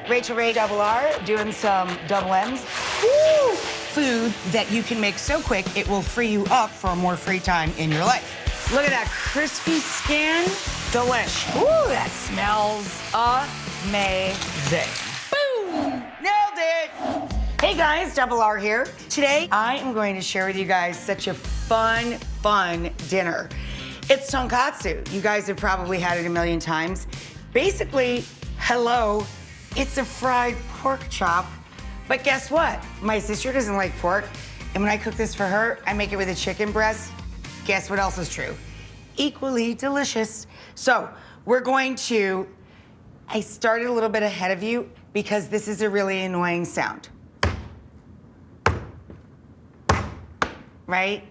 Rachael Ray Double R doing some double M's. Woo! Food that you can make so quick it will free you up for more free time in your life. Look at that crispy skin. Delish. Ooh, that smells amazing. Boom! Nailed it! Hey guys, Double R here. Today, I am going to share with you guys such a fun dinner. It's Tonkatsu. You guys have probably had it a million times. Basically, hello, it's a fried pork chop. But guess what? My sister doesn't like pork, and when I cook this for her, I make it with a chicken breast. Guess what else is true? Equally delicious. So, I started a little bit ahead of you because this is a really annoying sound. Right?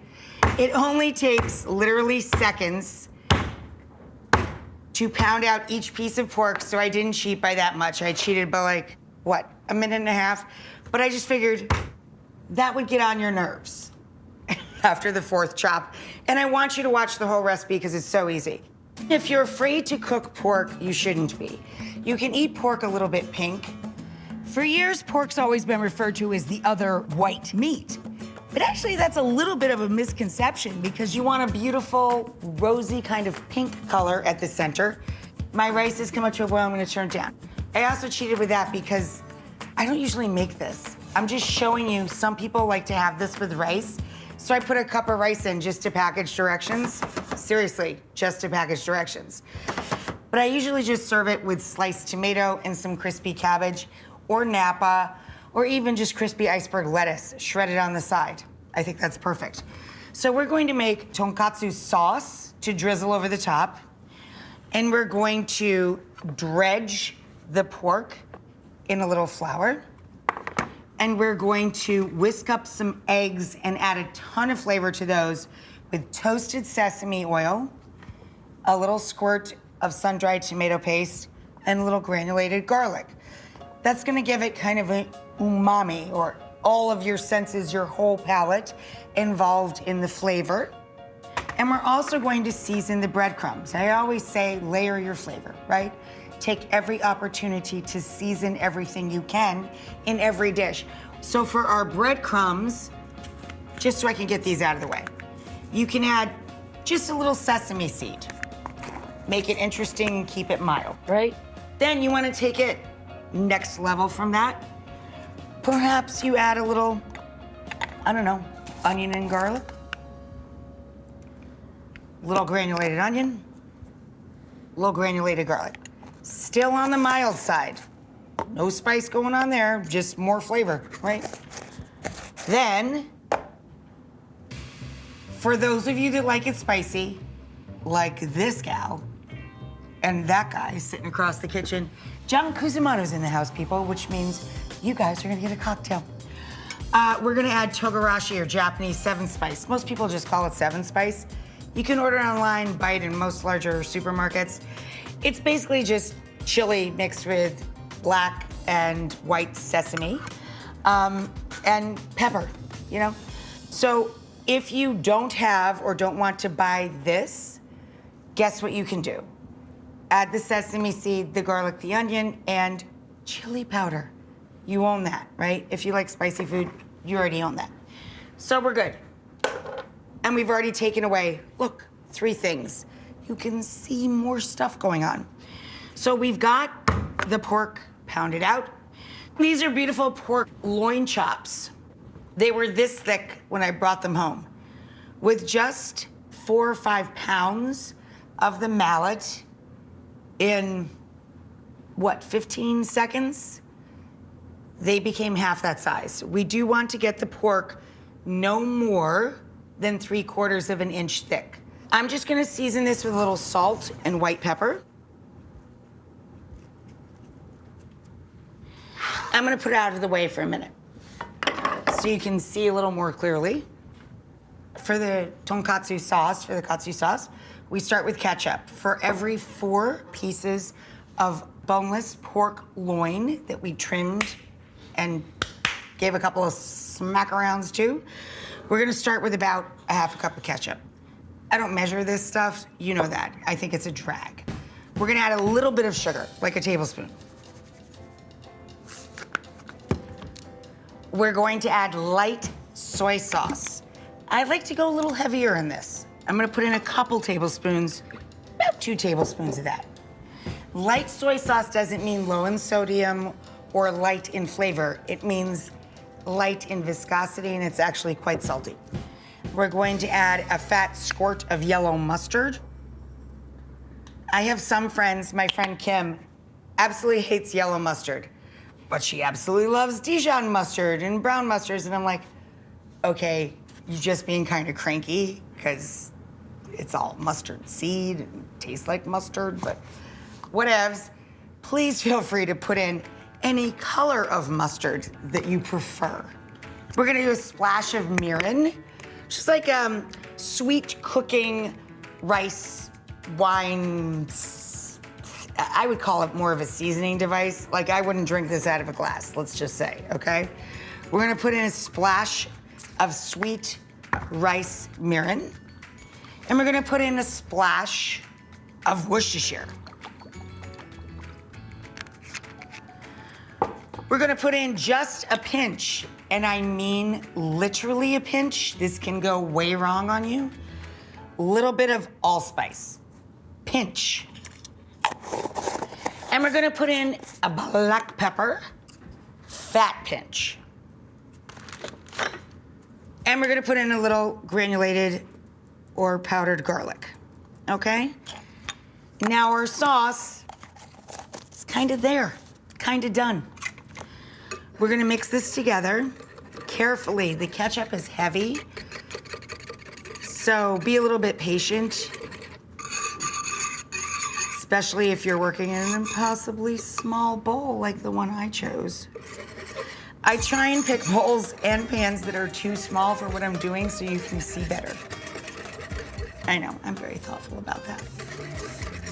It only takes literally seconds to pound out each piece of pork, so I didn't cheat by that much. I cheated by like, what, a minute and a half? But I just figured that would get on your nerves after the fourth chop. And I want you to watch the whole recipe because it's so easy. If you're afraid to cook pork, you shouldn't be. You can eat pork a little bit pink. For years, pork's always been referred to as the other white meat. But actually, that's a little bit of a misconception because you want a beautiful, rosy kind of pink color at the center. My rice has come up to a boil, I'm gonna turn it down. I also cheated with that because I don't usually make this. I'm just showing you, some people like to have this with rice. So I put a cup of rice in just to package directions. Seriously, just to package directions. But I usually just serve it with sliced tomato and some crispy cabbage or Napa, or even just crispy iceberg lettuce shredded on the side. I think that's perfect. So we're going to make tonkatsu sauce to drizzle over the top, and we're going to dredge the pork in a little flour, and we're going to whisk up some eggs and add a ton of flavor to those with toasted sesame oil, a little squirt of sun-dried tomato paste, and a little granulated garlic. That's gonna give it kind of an umami, or all of your senses, your whole palate involved in the flavor. And we're also going to season the breadcrumbs. I always say layer your flavor, right? Take every opportunity to season everything you can in every dish. So for our breadcrumbs, just so I can get these out of the way, you can add just a little sesame seed. Make it interesting, keep it mild, right? Then you wanna take it next level from that. Perhaps you add a little, I don't know, onion and garlic. Little granulated onion, little granulated garlic. Still on the mild side. No spice going on there, just more flavor, right? Then, for those of you that like it spicy, like this gal and that guy sitting across the kitchen, John Kuzumoto's in the house, people, which means you guys are gonna get a cocktail. We're gonna add togarashi, or Japanese 7-spice. Most people just call it 7-spice. You can order it online, buy it in most larger supermarkets. It's basically just chili mixed with black and white sesame and pepper, you know? So if you don't have or don't want to buy this, guess what you can do? Add the sesame seed, the garlic, the onion, and chili powder. You own that, right? If you like spicy food, you already own that. So we're good. And we've already taken away, look, 3 things. You can see more stuff going on. So we've got the pork pounded out. These are beautiful pork loin chops. They were this thick when I brought them home. With just 4 or 5 pounds of the mallet in, what, 15 seconds? They became half that size. We do want to get the pork no more than 3/4 of an inch thick. I'm just gonna season this with a little salt and white pepper. I'm gonna put it out of the way for a minute so you can see a little more clearly. For the tonkatsu sauce, for the katsu sauce, we start with ketchup. For every 4 pieces of boneless pork loin that we trimmed and gave a couple of smack-arounds to, we're gonna start with about a half a cup of ketchup. I don't measure this stuff, you know that. I think it's a drag. We're gonna add a little bit of sugar, like a tablespoon. we're going to add light soy sauce. I like to go a little heavier in this. I'm gonna put in a couple tablespoons, about 2 tablespoons of that. Light soy sauce doesn't mean low in sodium or light in flavor. It means light in viscosity, and it's actually quite salty. We're going to add a fat squirt of yellow mustard. I have some friends, my friend Kim, absolutely hates yellow mustard, but she absolutely loves Dijon mustard and brown mustards, and I'm like, okay, you're just being kind of cranky, because it's all mustard seed and tastes like mustard, but whatevs. Please feel free to put in any color of mustard that you prefer. We're gonna do a splash of mirin, just like sweet cooking rice, wine. I would call it more of a seasoning device. Like, I wouldn't drink this out of a glass, let's just say, okay? We're gonna put in a splash of sweet rice mirin, and we're gonna put in a splash of Worcestershire. We're gonna put in just a pinch, and I mean literally a pinch. This can go way wrong on you. Little bit of allspice, pinch. And we're gonna put in a black pepper, fat pinch. And we're gonna put in a little granulated or powdered garlic, okay? Now our sauce is kind of there, kind of done. We're gonna mix this together carefully. The ketchup is heavy, so be a little bit patient, especially if you're working in an impossibly small bowl like the one I chose. I try and pick bowls and pans that are too small for what I'm doing so you can see better. I know, I'm very thoughtful about that.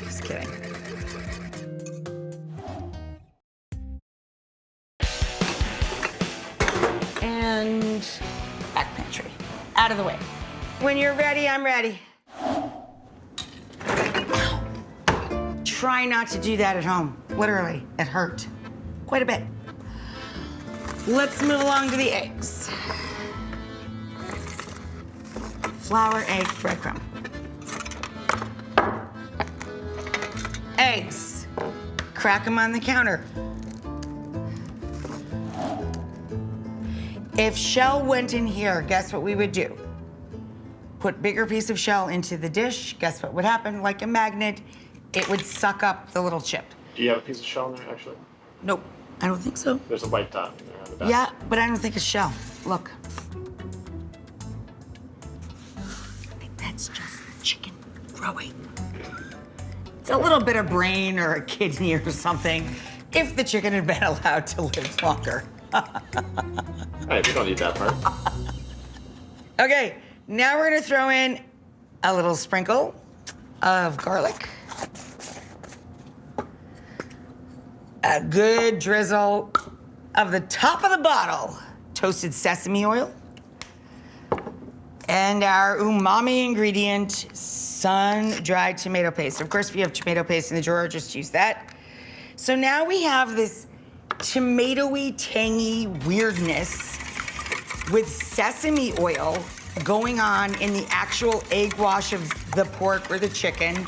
Just kidding. And back pantry, out of the way. When you're ready, I'm ready. Try not to do that at home. Literally, it hurt quite a bit. Let's move along to the eggs. Flour, egg, breadcrumb. Eggs. Crack them on the counter. If shell went in here, guess what we would do? Put bigger piece of shell into the dish. Guess what would happen? Like a magnet, it would suck up the little chip. Do you have a piece of shell in there, actually? Nope, I don't think so. There's a white dot in there on the back. Yeah, but I don't think it's shell. Look. I think that's just the chicken growing. It's a little bit of brain or a kidney or something, if the chicken had been allowed to live longer. Hey, we don't need that part. Okay, now we're gonna throw in a little sprinkle of garlic. A good drizzle of the top of the bottle, toasted sesame oil. And our umami ingredient, sun-dried tomato paste. Of course, if you have tomato paste in the drawer, just use that. So now we have this tomatoey, tangy weirdness with sesame oil going on in the actual egg wash of the pork or the chicken.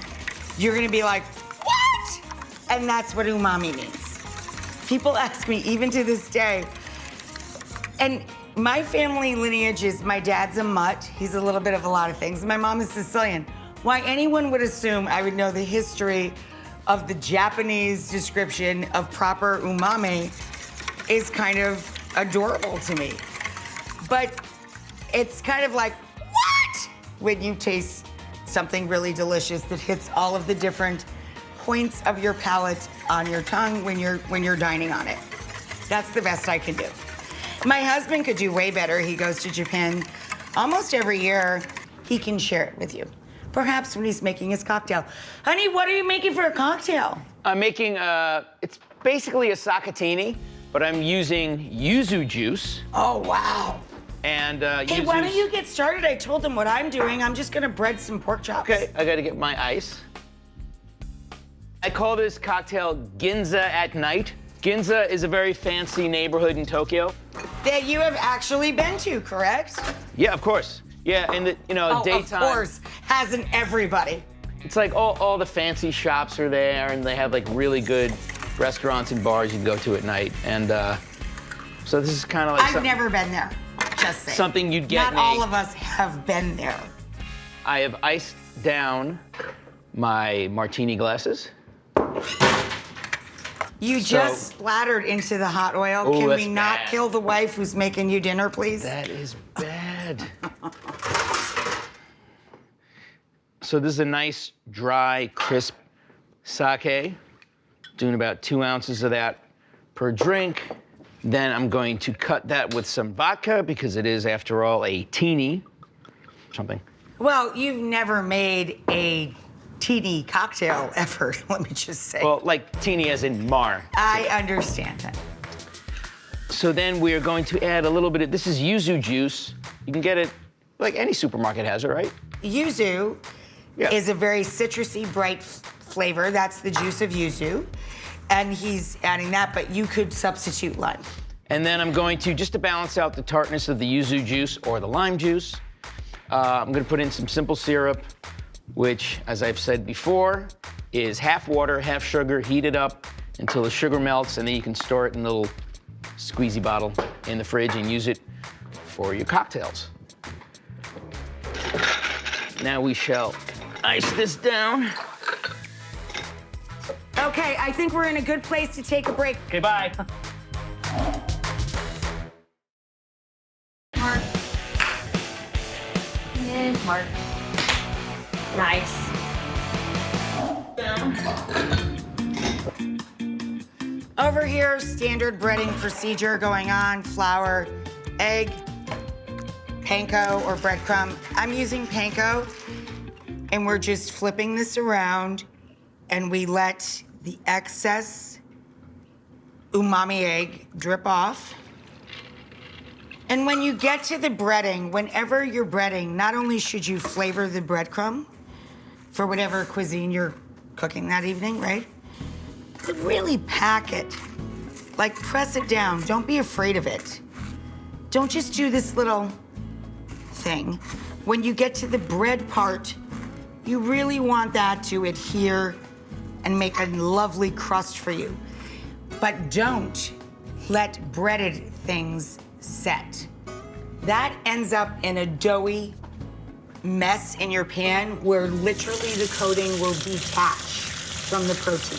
You're gonna be like, what? And that's what umami means. People ask me, even to this day, and my family lineage is, my dad's a mutt. He's a little bit of a lot of things. My mom is Sicilian. Why anyone would assume I would know the history of the Japanese description of proper umami is kind of adorable to me. But it's kind of like, what? When you taste something really delicious that hits all of the different points of your palate on your tongue when you're dining on it. That's the best I can do. My husband could do way better. He goes to Japan almost every year. He can share it with you. Perhaps when he's making his cocktail. Honey, what are you making for a cocktail? I'm making, it's basically a sakatini, but I'm using yuzu juice. Oh, wow. And Hey, why don't you get started? I told him what I'm doing. I'm just gonna bread some pork chops. Okay, I gotta get my ice. I call this cocktail Ginza at night. Ginza is a very fancy neighborhood in Tokyo. That you have actually been to, correct? Yeah, of course. Yeah, in the daytime. Of course. Hasn't everybody? It's like all the fancy shops are there, and they have like really good restaurants and bars you can go to at night. And so this is kind of like I've never been there. Just saying. something you'd get. Not all of us have been there. I have iced down my martini glasses. You just splattered into the hot oil. Oh, Can that's we not bad. kill the wife who's making you dinner, please? That is bad. So this is a nice, dry, crisp sake. Doing about 2 ounces of that per drink. Then I'm going to cut that with some vodka because it is, after all, a teeny something. Well, you've never made a teeny cocktail ever, let me just say. Well, like teeny as in mar. I understand that. So then we are going to add a little bit of, this is yuzu juice. You can get it, like any supermarket has it, right? Yuzu is a very citrusy, bright flavor. That's the juice of yuzu. And he's adding that, but you could substitute lime. And then I'm going to, just to balance out the tartness of the yuzu juice or the lime juice, I'm gonna put in some simple syrup, which, as I've said before, is half water, half sugar, heat it up until the sugar melts, and then you can store it in a little squeezy bottle in the fridge and use it for your cocktails. Now we shall ice this down. Okay, I think we're in a good place to take a break. Okay, bye. Mark. Mark. Nice. Over here, standard breading procedure going on. Flour, egg, panko or breadcrumb. I'm using panko, and we're just flipping this around, and we let the excess umami egg drip off. And when you get to the breading, whenever you're breading, not only should you flavor the breadcrumb for whatever cuisine you're cooking that evening, right? But really pack it. Like, press it down. Don't be afraid of it. Don't just do this little thing. When you get to the bread part, you really want that to adhere and make a lovely crust for you. But don't let breaded things set. That ends up in a doughy mess in your pan where literally the coating will detach from the protein.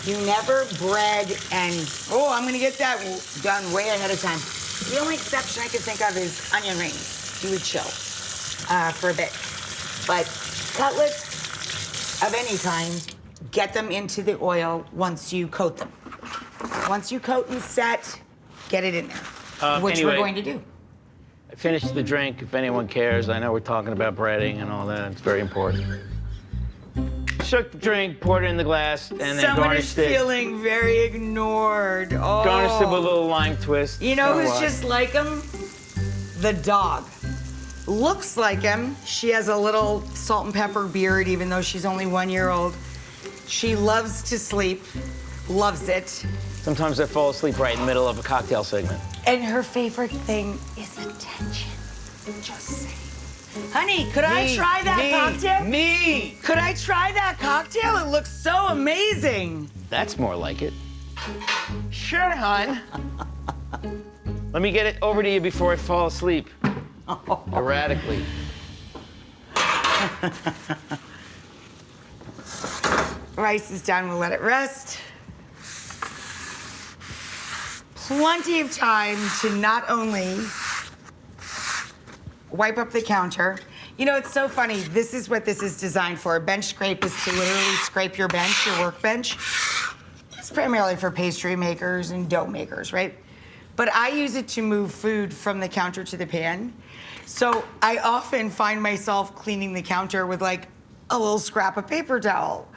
You never bread and, oh, I'm gonna get that done way ahead of time. The only exception I can think of is onion rings. You would chill for a bit. But cutlets of any kind, get them into the oil once you coat them. Once you coat and set, get it in there, which anyway, we're going to do. I finished the drink, if anyone cares. I know we're talking about breading and all that. It's very important. Shook the drink, poured it in the glass, and then Someone is garnished it. feeling very ignored. Oh. Garnished it with a little lime twist. You know So who's what? just like him? The dog. Looks like him. She has a little salt and pepper beard, even though she's only 1 year old. She loves to sleep, loves it. Sometimes I fall asleep right in the middle of a cocktail segment. And her favorite thing is attention. Just saying. Honey, could I try that cocktail? Me! Could I try that cocktail? It looks so amazing. That's more like it. Sure, hon. Let me get it over to you before I fall asleep. Erratically. Rice is done, we'll let it rest. Plenty of time to not only wipe up the counter. You know, it's so funny. This is what this is designed for. A bench scrape is to literally scrape your bench, your workbench. It's primarily for pastry makers and dough makers, right? But I use it to move food from the counter to the pan. So I often find myself cleaning the counter with like a little scrap of paper towel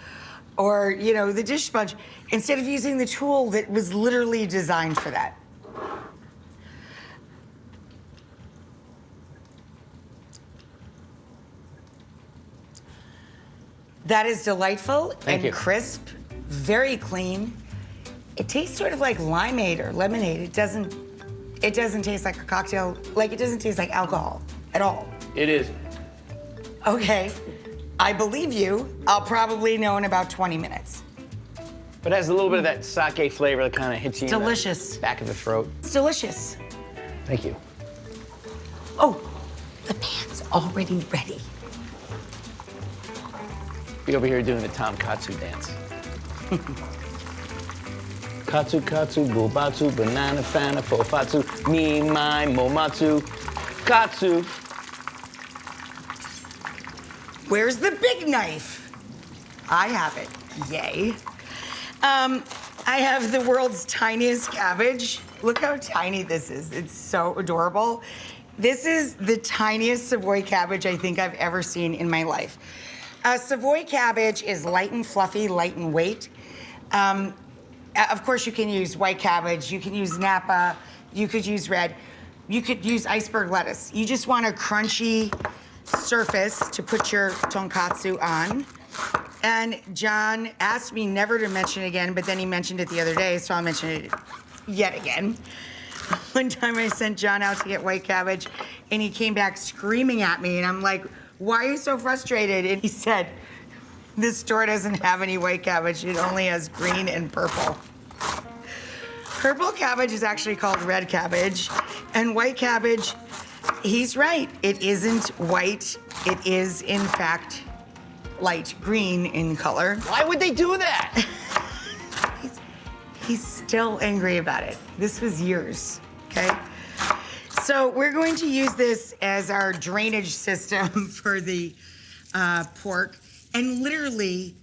or, you know, the dish sponge, instead of using the tool that was literally designed for that. That is delightful Thank and you. crisp, very clean. It tastes sort of like limeade or lemonade. It doesn't taste like a cocktail, like it doesn't taste like alcohol at all. It is. Okay, I believe you. I'll probably know in about 20 minutes. But it has a little bit of that sake flavor that kind of hits you Delicious. in the back of the throat. It's delicious. Thank you. Oh, the pan's already ready. Be over here doing the Tonkatsu dance. Katsu, katsu, bubatsu, banana, fana, fofatsu, me, my, momatsu, katsu. Where's the big knife? I have it. Yay. I have the world's tiniest cabbage. Look how tiny this is. It's so adorable. This is the tiniest Savoy cabbage I think I've ever seen in my life. Savoy cabbage is light and fluffy, light in weight. Of course, you can use white cabbage, you can use Napa, you could use red, you could use iceberg lettuce. You just want a crunchy surface to put your tonkatsu on. And John asked me never to mention it again, but then he mentioned it the other day, so I'll mention it yet again. One time I sent John out to get white cabbage, and he came back screaming at me, and I'm like, why are you so frustrated? And he said, this store doesn't have any white cabbage, it only has green and purple. Purple cabbage is actually called red cabbage, and white cabbage, he's right, it isn't white, it is in fact light green in color. Why would they do that? He's still angry about it. This was years, okay? So we're going to use this as our drainage system for the pork. And literally,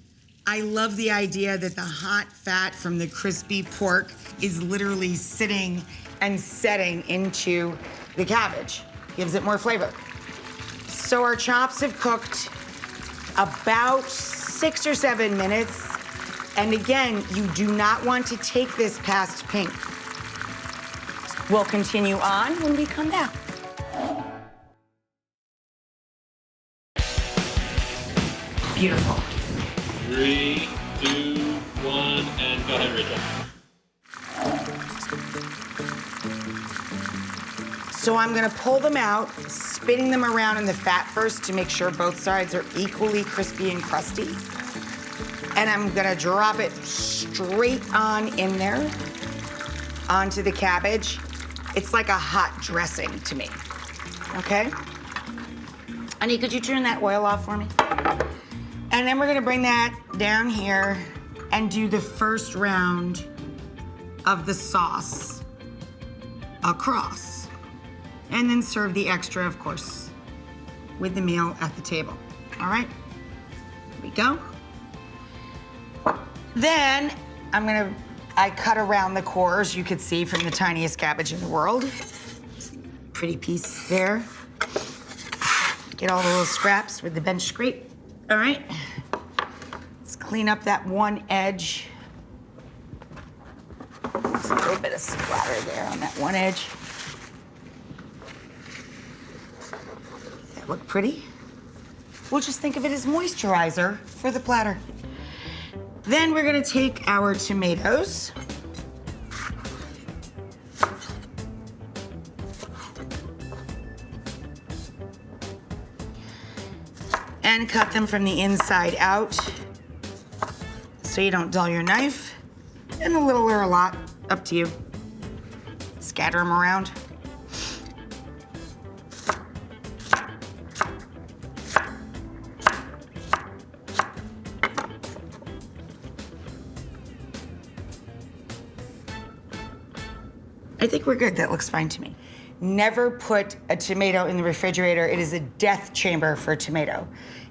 I love the idea that the hot fat from the crispy pork is literally sitting and setting into the cabbage. Gives it more flavor. So our chops have cooked about 6 or 7 minutes. And again, you do not want to take this past pink. We'll continue on when we come back. Beautiful. 3, 2, 1, and go ahead, Rachel. So I'm gonna pull them out, spinning them around in the fat first to make sure both sides are equally crispy and crusty. And I'm gonna drop it straight on in there, onto the cabbage. It's like a hot dressing to me, okay? Honey, could you turn that oil off for me? And then we're gonna bring that down here and do the first round of the sauce across. And then serve the extra, of course, with the meal at the table. All right, here we go. Then I cut around the cores, you could see from the tiniest cabbage in the world. Pretty piece there. Get all the little scraps with the bench scrape. All right, let's clean up that one edge. There's a little bit of splatter there on that one edge. Does that look pretty? We'll just think of it as moisturizer for the platter. Then we're gonna take our tomatoes. And cut them from the inside out so you don't dull your knife. And a little or a lot, up to you. Scatter them around. I think we're good. That looks fine to me. Never put a tomato in the refrigerator. It is a death chamber for a tomato.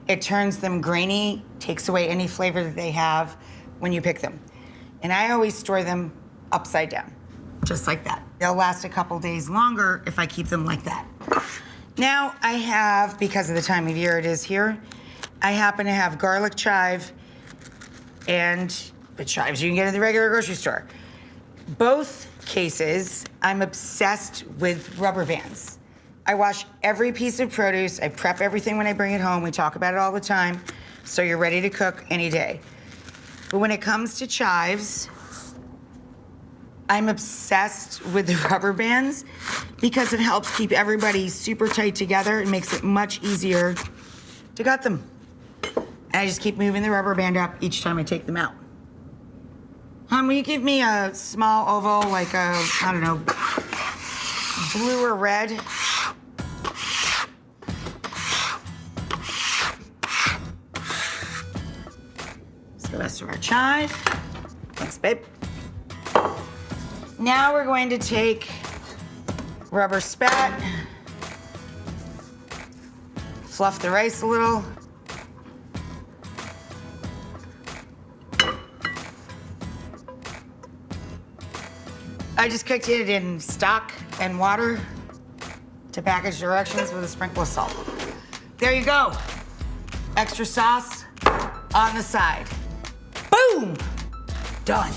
It turns them grainy, takes away any flavor that they have when you pick them. And I always store them upside down, just like that. They'll last a couple days longer if I keep them like that. Now I have, because of the time of year it is here, I happen to have garlic chive and the chives you can get at the regular grocery store. Both cases, I'm obsessed with rubber bands. I wash every piece of produce, I prep everything when I bring it home, we talk about it all the time, so you're ready to cook any day. But when it comes to chives, I'm obsessed with the rubber bands because it helps keep everybody super tight together. It makes it much easier to gut them. And I just keep moving the rubber band up each time I take them out. Will you give me a small oval, like a, I don't know, blue or red? That's the rest of our chive. Thanks, babe. Now we're going to take rubber spat, fluff the rice a little. I just cooked it in stock and water to package directions with a sprinkle of salt. There you go. Extra sauce on the side. Boom! Done.